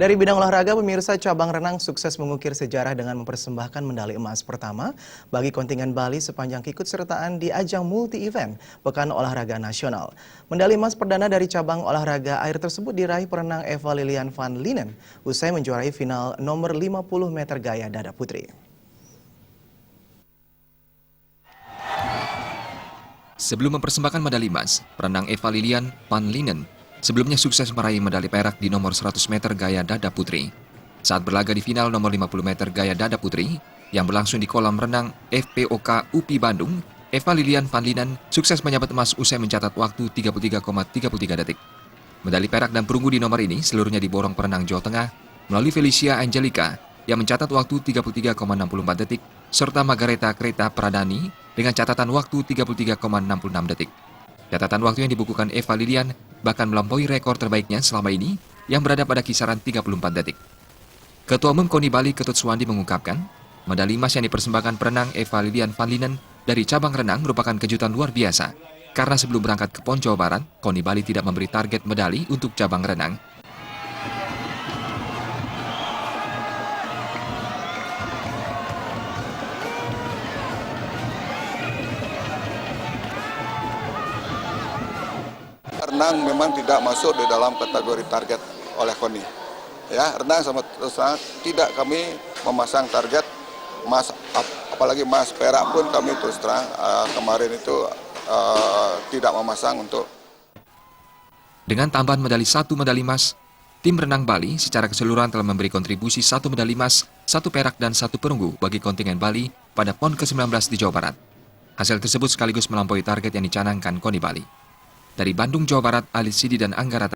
Dari bidang olahraga, pemirsa, cabang renang sukses mengukir sejarah dengan mempersembahkan medali emas pertama bagi kontingen Bali sepanjang keikutsertaan di ajang multi-event Pekan Olahraga Nasional. Medali emas perdana dari cabang olahraga air tersebut diraih perenang Eva Lilian van Lienen usai menjuarai final nomor 50 meter gaya dada putri. Sebelum mempersembahkan medali emas, perenang Eva Lilian van Lienen sebelumnya sukses meraih medali perak di nomor 100 meter gaya dada putri. Saat berlaga di final nomor 50 meter gaya dada putri, yang berlangsung di kolam renang FPOK UPI Bandung, Eva Lilian van Lienen sukses menyabet emas usai mencatat waktu 33,33 detik. Medali perak dan perunggu di nomor ini seluruhnya diborong perenang Jawa Tengah melalui Felicia Angelica yang mencatat waktu 33,64 detik, serta Margareta Kreta Pradani dengan catatan waktu 33,66 detik. Catatan waktu yang dibukukan Eva Lilian bahkan melampaui rekor terbaiknya selama ini yang berada pada kisaran 34 detik. Ketua Umum KONI Bali Ketut Suwandi mengungkapkan, medali emas yang dipersembahkan perenang Eva Lilian van Lienen dari cabang renang merupakan kejutan luar biasa. Karena sebelum berangkat ke PON Jawa Barat, KONI Bali tidak memberi target medali untuk cabang renang. Renang memang tidak masuk di dalam kategori target oleh KONI. Ya, renang sama terus terang tidak kami memasang target emas, apalagi emas perak pun kami terus terang kemarin itu tidak memasang untuk. Dengan tambahan medali 1 medali emas, tim renang Bali secara keseluruhan telah memberi kontribusi 1 medali emas, 1 perak dan 1 perunggu bagi kontingen Bali pada PON ke-19 di Jawa Barat. Hasil tersebut sekaligus melampaui target yang dicanangkan KONI Bali. Dari Bandung, Jawa Barat, Alis Sidi dan Anggara